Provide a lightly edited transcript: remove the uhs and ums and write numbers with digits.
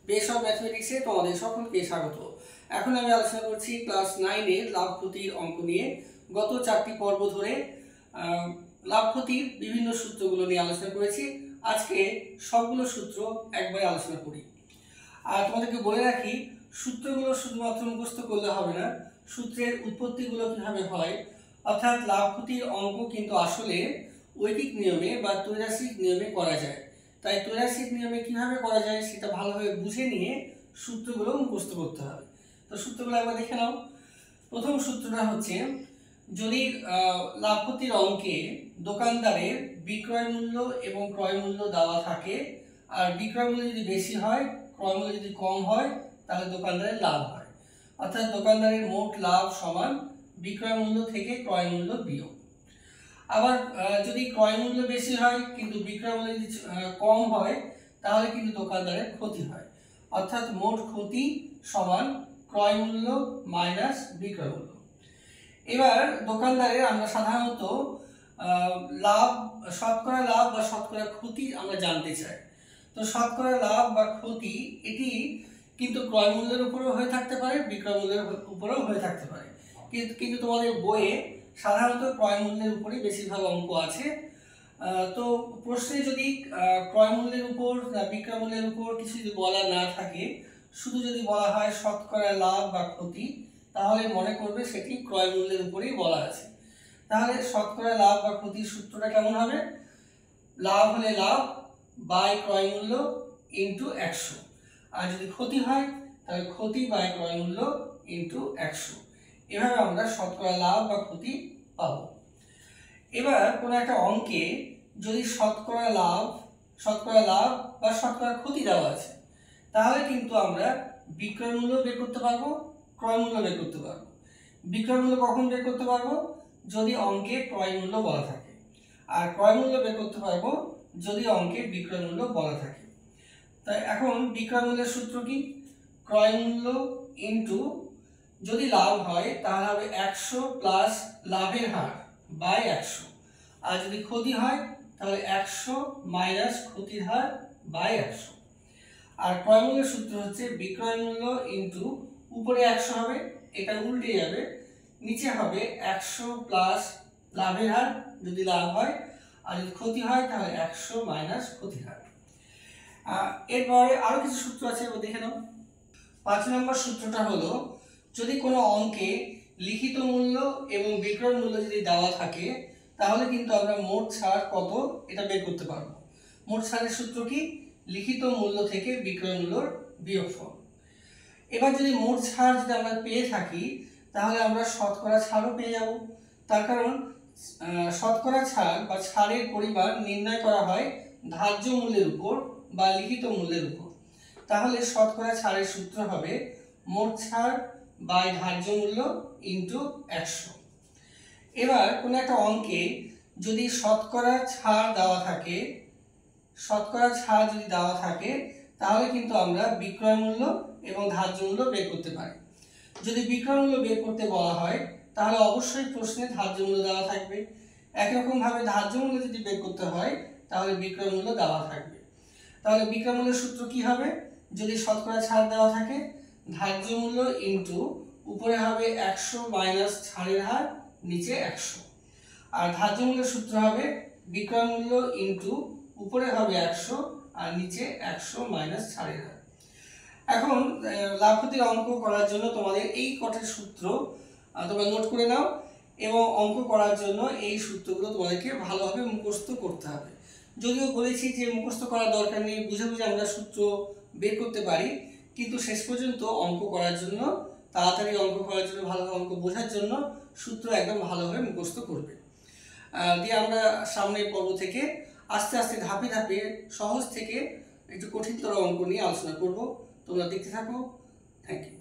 Base of ম্যাথমেটিক্সে তোমাদের সকলকে স্বাগত। এখন আমি আলোচনা করছি ক্লাস 9-এর লাভ ক্ষতির অঙ্ক নিয়ে। গত 4টি পর্ব ধরে লাভ ক্ষতির বিভিন্ন সূত্রগুলো নিয়ে আলোচনা করেছি। আজকে সবগুলো সূত্র একবারে আলোচনা করি। আর তোমাদেরকে বলে রাখি, সূত্রগুলো শুধুমাত্র মুখস্থ করলে হবে না, সূত্রের উৎপত্তিগুলো কীভাবে হয়, অর্থাৎ লাভ ক্ষতির অঙ্ক কিন্তু আসলে ঐকিক নিয়মে বা ত্রৈরাশিক নিয়মে করা যায়। তাই ত্রৈরাশিক নিয়মে কিভাবে করা যায় সেটা ভালোভাবে বুঝে নিয়ে সূত্রগুলো মুখস্থ করতে হবে। তো সূত্রগুলো একবার দেখে নাও। প্রথম সূত্রটা হচ্ছে, যদি লাভ ক্ষতির অঙ্কে দোকানদারের বিক্রয় মূল্য এবং ক্রয় মূল্য দেওয়া থাকে, আর বিক্রয় মূল্য যদি বেশি হয়, ক্রয় মূল্য যদি কম হয়, তাহলে দোকানদারের লাভ হয়। অর্থাৎ দোকানদারের মোট লাভ সমান বিক্রয় মূল্য থেকে ক্রয় মূল্য বিয়োগ। আবার যদি ক্রয় মূল্য বেশি হয় কিন্তু বিক্রয় মূল্য যদি কম হয়, তাহলে কিন্তু দোকানদারের ক্ষতি হয়। অর্থাৎ মোট ক্ষতি সমান ক্রয় মূল্য মাইনাস বিক্রয় মূল্য। এবার দোকানদারের আমরা সাধারণত লাভ, শতকরা লাভ বা শতকরা ক্ষতি আমরা জানতে চাই। তো শতকরা লাভ বা ক্ষতি এটি কিন্তু ক্রয় মূল্যের উপরেও হয়ে থাকতে পারে, বিক্রয় মূল্যের উপরেও হয়ে থাকতে পারে। কিন্তু তোমাদের বইয়ে সাধারণত ক্রয় মূল্যের উপরেই বেশিরভাগ অঙ্ক আছে। তো প্রশ্নে যদি ক্রয় মূল্যের উপর বিক্রয় মূল্যের উপর কিছু যদি বলা না থাকে, শুধু যদি বলা হয় শতকরা লাভ বা ক্ষতি, তাহলে মনে করবে সেটি ক্রয় মূল্যের উপরেই বলা আছে। তাহলে শতকরা লাভ বা ক্ষতির সূত্রটা কেমন হবে? লাভ হলে লাভ বাই ক্রয় মূল্য ইন্টু 100, আর যদি ক্ষতি হয় তাহলে ক্ষতি বাই ক্রয় মূল্য ইন্টু 100। এভাবে আমরা শতকরা লাভ বা ক্ষতি পাবো। এবার কোনো একটা অঙ্কে যদি শতকরা লাভ বা শতকরা ক্ষতি দেওয়া আছে, তাহলে কিন্তু আমরা বিক্রয় মূল্য বের করতে পারবো, ক্রয় মূল্য বের করতে পারবো। বিক্রয় মূল্য কখন বের করতে পারবো? যদি অঙ্কে ক্রয় মূল্য বলা থাকে। আর ক্রয় মূল্য বের করতে পারবো যদি অঙ্কে বিক্রয় মূল্য বলা থাকে। তাই এখন বিক্রয় মূল্যের সূত্র কি? ক্রয় মূল্য ইন্টু, যদি লাভ হয় তাহলে হবে 100 প্লাস লাভের হার বাই 100, আর যদি ক্ষতি হয় তাহলে 100 মাইনাস ক্ষতির হার বাই 100। আর ক্রয় মূল্যের সূত্র হচ্ছে বিক্রয় মূল্য ইন্টু, উপরে 100 হবে, এটা উল্টে যাবে, নিচে হবে 100 প্লাস লাভের হার যদি লাভ হয়, আর যদি ক্ষতি হয় তাহলে 100 মাইনাস ক্ষতির হার। এরপরে আরো কিছু সূত্র আছে, দেখে নাও। 5 নম্বর সূত্রটা হলো, যদি কোনো অঙ্কে লিখিত মূল্য এবং বিক্রয় মূল্য যদি দেওয়া থাকে, তাহলে কিন্তু আমরা মোট ছাড় কত এটা বের করতে পারবো। মোট ছাড়ের সূত্র কি? লিখিত মূল্য থেকে বিক্রয় মূল্যর বিয়োগফল। এবার যদি মোট ছাড় যদি আমরা পেয়ে থাকি, তাহলে আমরা শতকরা ছাড়ও পেয়ে যাব। তার কারণ শতকরা ছাড় বা ছাড়ের পরিমাণ নির্ণয় করা হয় ধার্য মূল্যের উপর বা লিখিত মূল্যের উপর। তাহলে শতকরা ছাড়ের সূত্র হবে মোট ছাড় বাই ধার্য মূল্য ইন্টু 100। এবার কোনো একটা অঙ্কে যদি শতকরা ছাড় দেওয়া থাকে, তাহলে কিন্তু আমরা বিক্রয় মূল্য এবং ধার্য মূল্য বের করতে পারি। যদি বিক্রয় মূল্য বের করতে বলা হয়, তাহলে অবশ্যই প্রশ্নে ধার্য মূল্য দেওয়া থাকবে। একরকম ভাবে ধার্য মূল্য যদি বের করতে হয়, তাহলে বিক্রয় মূল্য দেওয়া থাকবে। তাহলে বিক্রয় মূল্যের সূত্র কি হবে? যদি শতকরা ছাড় দেওয়া থাকে, ধার্য মূল্য ইন্টু, উপরে হবে 100 মাইনাস ছাড়ের হার, নিচে 100। আর ধার্য মূল্যের সূত্র হবে বিক্রয় মূল্য ইন্টু, উপরে হবে 100 আর নিচে 100 মাইনাস ছাড়ের হার। এখন লাভ ক্ষতির অঙ্ক করার জন্য তোমাদের এই কটার সূত্র তোমরা নোট করে নাও, এবং অঙ্ক করার জন্য এই সূত্রগুলো তোমাদেরকে ভালোভাবে মুখস্থ করতে হবে। যদিও বলেছি যে মুখস্থ করার দরকার নেই, বুঝে বুঝে আমরা সূত্র বের করতে পারি, কিন্তু শেষ পর্যন্ত অঙ্ক করার জন্য, তাড়াতাড়ি অঙ্ক করার জন্য, ভালোভাবে অঙ্ক বোঝার জন্য সূত্র একদম ভালোভাবে মুখস্থ করবে। দিয়ে আমরা সামনের পর্ব থেকে আস্তে আস্তে ধাপে ধাপে সহজ থেকে একটু কঠিনতর অঙ্ক নিয়ে আলোচনা করব। তোমরা দেখতে থাকো। Thank you.